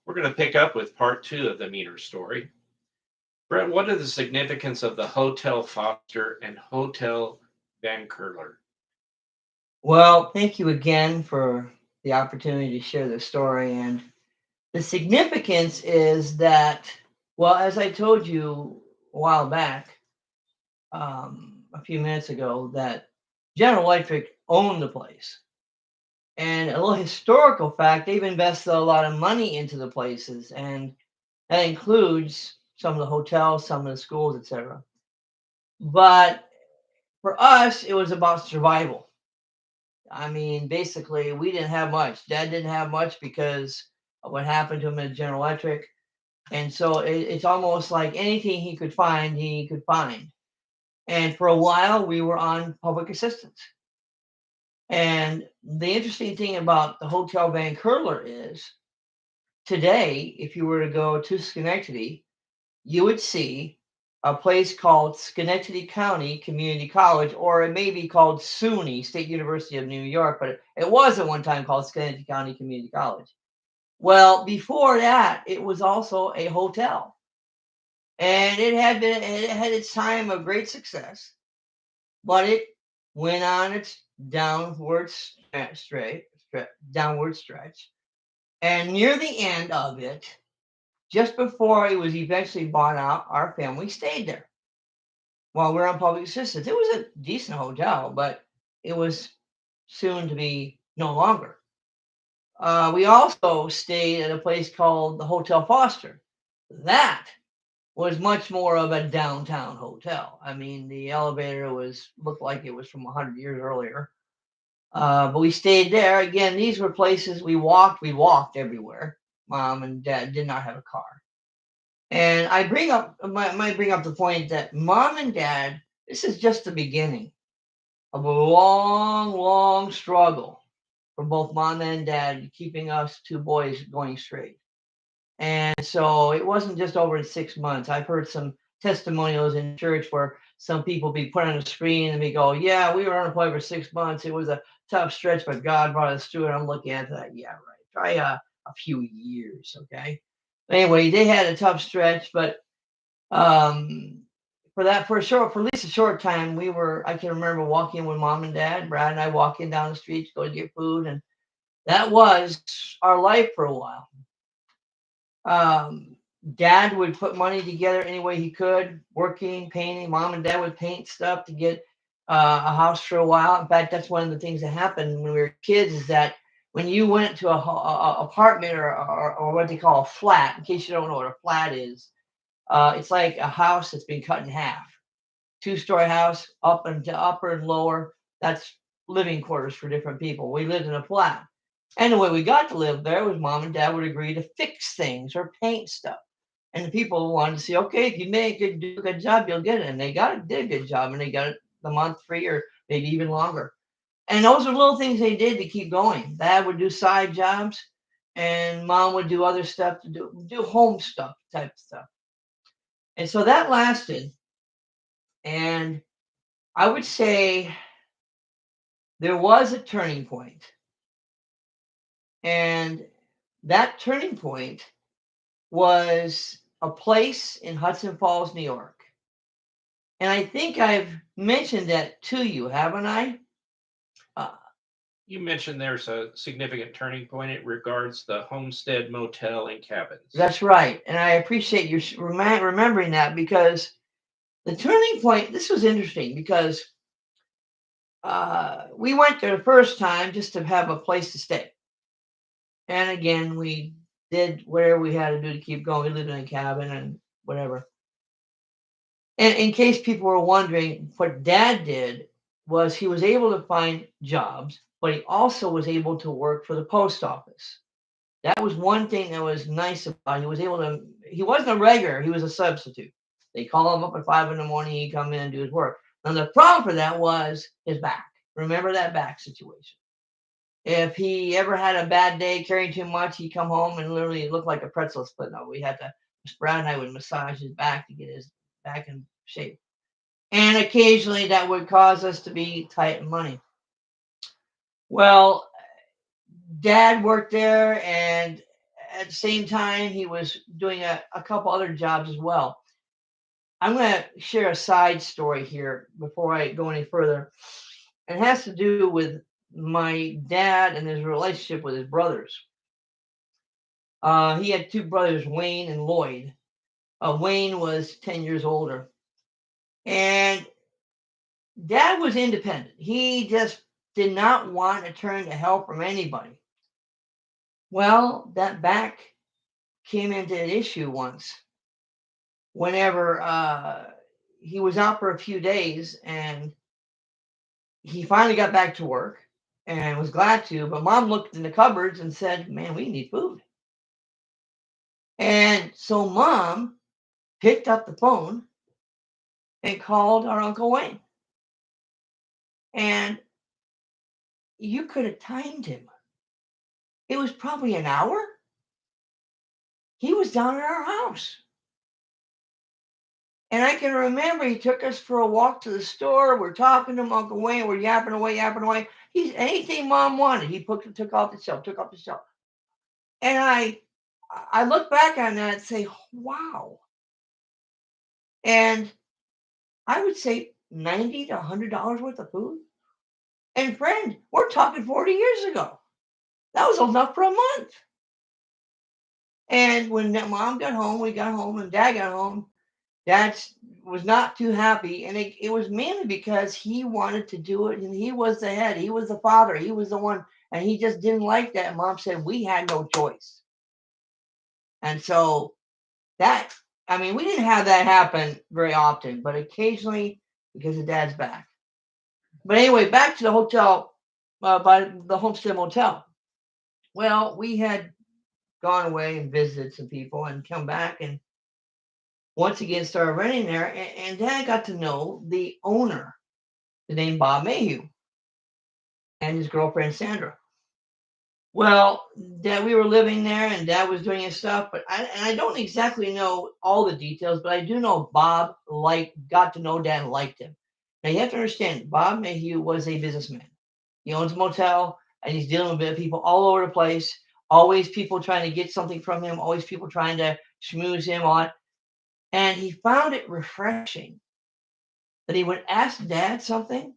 We're going to pick up with part two of the Meanor story. Brett, what are the significance of the Hotel Foster and Hotel Van Curler? Well, thank you again for the opportunity to share this story. And the significance is that, well, as I told you a while back, a few minutes ago, that General Electric owned the place. And a little historical fact, they've invested a lot of money into the places, and that includes some of the hotels, some of the schools, etc. But for us, it was about survival. I mean, basically, we didn't have much. Dad didn't have much because of what happened to him at General Electric. And so it's almost like anything he could find, he could find. And for a while, we were on public assistance. And the interesting thing about the Hotel Van Curler is today, if you were to go to Schenectady, you would see a place called Schenectady County Community College, or it may be called SUNY, State University of New York, but it was at one time called Schenectady County Community College. Well, before that, it was also a hotel, and it had its time of great success, but it went on its downward stretch, and near the end of it, just before it was eventually bought out, our family stayed there while we were on public assistance. It was a decent hotel, but it was soon to be no longer. We also stayed at a place called the Hotel Foster. That was much more of a downtown hotel. I mean, the elevator was looked like it was from 100 years earlier. But we stayed there. Again, these were places we walked. We walked everywhere. Mom and Dad did not have a car. And might bring up the point that Mom and Dad, this is just the beginning of a long, long struggle for both Mom and Dad keeping us two boys going straight. And so it wasn't just over in 6 months. I've heard some testimonials in church where some people be put on a screen and they go, "Yeah, we were unemployed for 6 months. It was a tough stretch, but God brought us through it." I'm looking at that. Yeah, right. Try a few years, okay? Anyway, they had a tough stretch, but um, for at least a short time, I can remember walking with Mom and Dad, Brad and I walking down the street to go to get food, and that was our life for a while. Um, Dad would put money together any way he could, working, painting. Mom and Dad would paint stuff to get a house for a while. In fact, that's one of the things that happened when we were kids is that when you went to a apartment or what they call a flat, in case you don't know what a flat is, it's like a house that's been cut in half. Two-story house, up and to upper and lower. That's living quarters for different people. We lived in a flat. And the way we got to live there was Mom and Dad would agree to fix things or paint stuff. And the people wanted to see, okay, if you do a good job, you'll get it. And they did a good job, and they got it the month free or maybe even longer. And those are little things they did to keep going. Dad would do side jobs, and Mom would do other stuff to do home stuff type stuff. And so that lasted. And I would say there was a turning point. And that turning point was a place in Hudson Falls, New York. And I think I've mentioned that to you, haven't I? Uh, You mentioned there's a significant turning point. It regards the Homestead Motel and Cabins. that's right. And I appreciate you remembering that because the turning point, this was interesting because we went there the first time just to have a place to stay. And again, we did whatever we had to do to keep going. We lived in a cabin and whatever. And in case people were wondering, what Dad did was he was able to find jobs, but he also was able to work for the post office. That was one thing that was nice about it. He wasn't a regular, he was a substitute. They call him up at 5 in the morning, he'd come in and do his work. Now, the problem for that was his back. Remember that back situation. If he ever had a bad day carrying too much, he'd come home and literally look like a pretzel split. No, we had to, Brad and I would massage his back to get his back in shape. And occasionally that would cause us to be tight in money. Well, Dad worked there, and at the same time, he was doing a couple other jobs as well. I'm going to share a side story here before I go any further. It has to do with my dad and his relationship with his brothers. He had two brothers, Wayne and Lloyd. Wayne was 10 years older. And dad was independent. He just did not want to turn to help from anybody. Well, that back came into an issue once whenever he was out for a few days and he finally got back to work and was glad to, but mom looked in the cupboards and said, "Man, we need food." And so mom picked up the phone and called our Uncle Wayne. And you could have timed him. It was probably an hour. He was down at our house. And I can remember he took us for a walk to the store. We're talking to Uncle Wayne. We're yapping away, yapping away. He's anything mom wanted. He took off the shelf, took off the shelf. And I look back on that and say, wow. And I would say $90 to $100 worth of food. And friend, we're talking 40 years ago. That was enough for a month. And when mom got home, we got home, and dad got home, dad was not too happy. And it was mainly because he wanted to do it, and he was the head. He was the father. He was the one. And he just didn't like that. And mom said, we had no choice. And so that, I mean, we didn't have that happen very often, but occasionally because of dad's back. But anyway, back to the hotel, by the Homestead Motel. Well, we had gone away and visited some people and come back and once again started renting there. And dad got to know the owner, the name Bob Mayhew, and his girlfriend Sandra. Well, dad, we were living there and dad was doing his stuff, but I don't exactly know all the details, but I do know Bob got to know dad and liked him. Now you have to understand, Bob Mayhew was a businessman. He owns a motel and he's dealing with people all over the place. Always people trying to get something from him, always people trying to schmooze him on. And he found it refreshing that he would ask dad something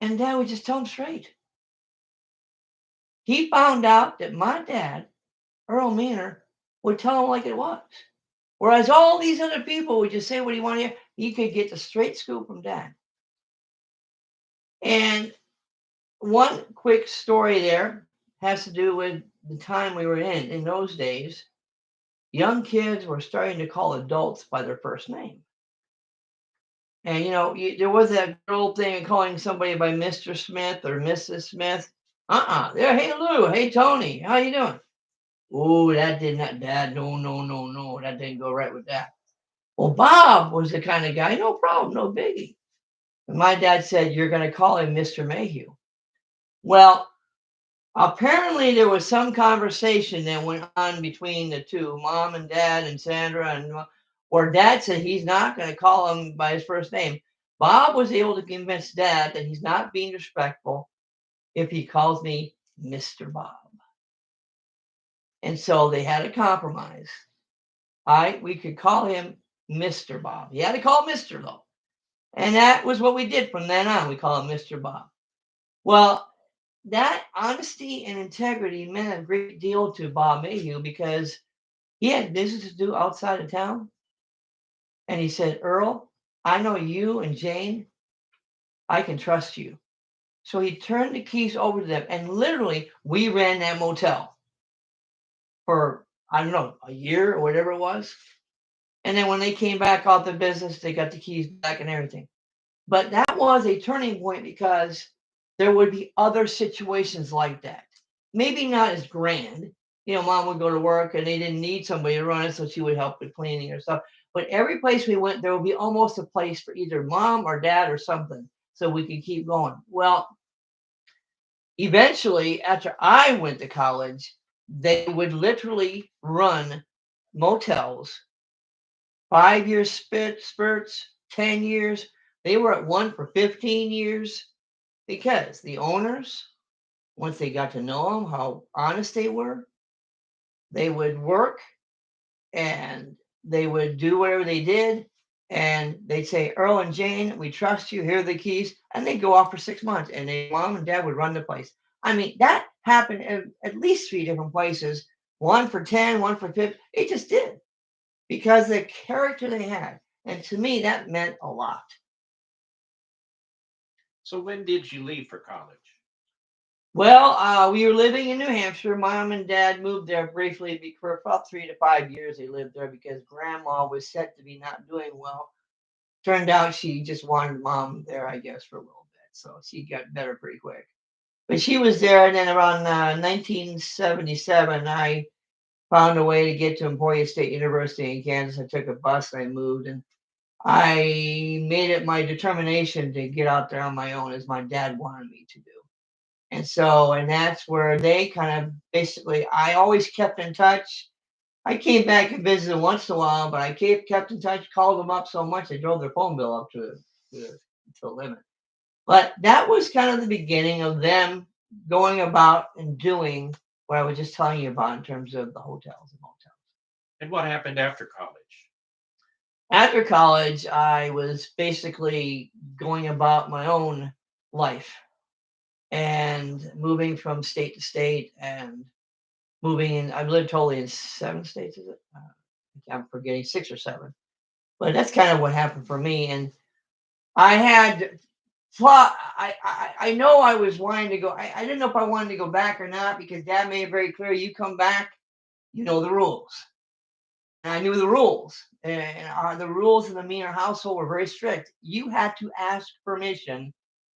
and dad would just tell him straight. He found out that my dad, Earl Meanor, would tell him like it was. Whereas all these other people would just say what he wanted to hear, he could get the straight scoop from dad. And one quick story there has to do with the time we were in. In those days, young kids were starting to call adults by their first name. And there was that old thing of calling somebody by Mr. Smith or Mrs. Smith. There, hey Lou, hey Tony, how you doing? Oh, that did not, Dad. No, no, no, no. That didn't go right with that. Well, Bob was the kind of guy, no problem, no biggie. And my dad said, you're going to call him Mr. Mayhew. Well, apparently there was some conversation that went on between the two, mom and dad and Sandra, and where dad said he's not going to call him by his first name. Bob was able to convince dad that he's not being respectful if he calls me Mr. Bob. And so they had a compromise. We could call him Mr. Bob. He had to call Mr. though. And that was what we did from then on. We call him Mr. Bob. Well, that honesty and integrity meant a great deal to Bob Mayhew because he had business to do outside of town. And he said, Earl, I know you and Jane. I can trust you. So he turned the keys over to them. And literally, we ran that motel for, I don't know, a year or whatever it was. And then when they came back off the business, they got the keys back and everything. But that was a turning point because there would be other situations like that. Maybe not as grand. Mom would go to work and they didn't need somebody to run it, so she would help with cleaning or stuff. But every place we went, there would be almost a place for either mom or dad or something so we could keep going. Well, eventually, after I went to college, they would literally run motels, 5-year spurts, 10 years. They were at one for 15 years because the owners, once they got to know them, how honest they were, They would work and they would do whatever they did. And they'd say, Earl and Jane, we trust you. Here are the keys. And they'd go off for 6 months. And mom and dad would run the place. I mean, that happened at least 3 different places. One for 10, one for 50. It just did because the character they had. And to me, that meant a lot. So when did you leave for college? Well, we were living in New Hampshire. Mom and dad moved there briefly for about 3 to 5 years. They lived there because grandma was said to be not doing well. Turned out she just wanted mom there, I guess, for a little bit. So she got better pretty quick. But she was there, and then around 1977, I found a way to get to Emporia State University in Kansas. I took a bus, and I moved, and I made it my determination to get out there on my own, as my dad wanted me to do. And so, and that's where they kind of basically, I always kept in touch. I came back and visited once in a while, but I kept in touch, called them up so much they drove their phone bill up to the limit. But that was kind of the beginning of them going about and doing what I was just telling you about in terms of the hotels and motels. And what happened after college? After college, I was basically going about my own life and moving from state to state and moving in. I've lived totally in 7 states, is it? I'm forgetting 6 or 7. But that's kind of what happened for me. And I had well, I know I was wanting to go. I didn't know if I wanted to go back or not because dad made it very clear you come back, you know the rules. And I knew the rules. And the rules in the Meanor household were very strict. You had to ask permission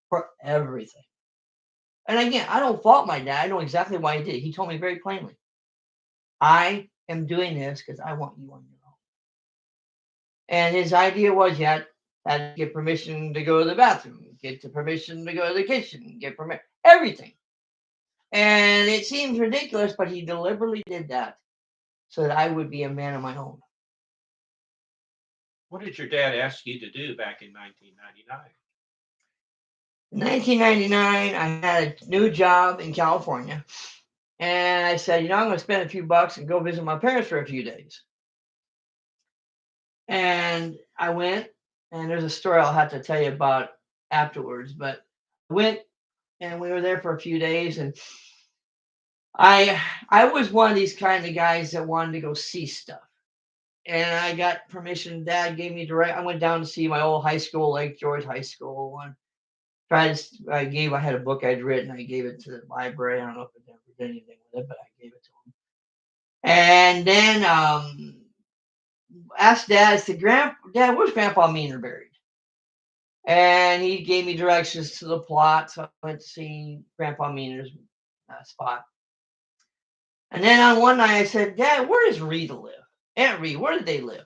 for everything. And again, I don't fault my dad. I know exactly why he did. He told me very plainly, I am doing this because I want you on your own. And his idea was, yeah, had to get permission to go to the bathroom, get the permission to go to the kitchen, get permission, everything. And it seems ridiculous, but he deliberately did that so that I would be a man of my own. What did your dad ask you to do back in 1999? In 1999, I had a new job in California. And I said, I'm going to spend a few bucks and go visit my parents for a few days. And I went, and there's a story I'll have to tell you about afterwards. But I went, and we were there for a few days, and I was one of these kind of guys that wanted to go see stuff. And I got permission. Dad gave me direct. I went down to see my old high school, Lake George High School. And I had a book I'd written. I gave it to the library. I don't know if it ever did anything with it, but I gave it to him. And then asked Dad, I said, Dad, where's Grandpa Meanor buried? And he gave me directions to the plot. So I went to see Grandpa Meanor's spot. And then on one night I said, Dad, where does Rita live? Aunt Rita, where did they live?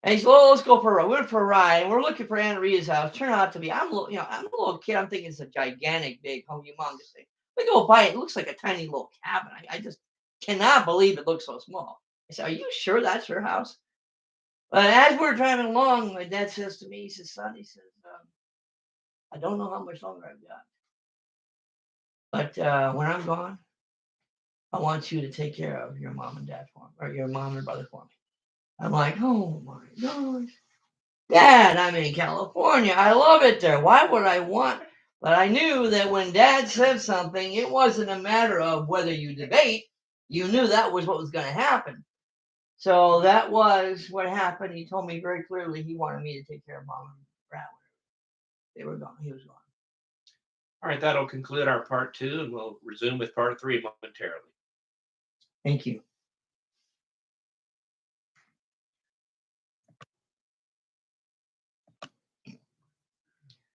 And he said, well, let's go for a ride. We went for a ride, and we're looking for Aunt Rita's house. Turned out to be, I'm a little kid. I'm thinking it's a gigantic, big, humongous thing. We go by it. It looks like a tiny little cabin. I just cannot believe it looks so small. I said, are you sure that's her house? But as we're driving along, my dad says to me, he says, son, I don't know how much longer I've got. But when I'm gone, I want you to take care of your mom and dad for me, or your mom and brother for me. I'm like, oh my gosh. Dad, I'm in California. I love it there. Why would I want? But I knew that when Dad said something, it wasn't a matter of whether you debate. You knew that was what was going to happen. So that was what happened. He told me very clearly he wanted me to take care of Mom and Brad. They were gone. He was gone. All right, that'll conclude our part 2, and we'll resume with part 3 momentarily. Thank you.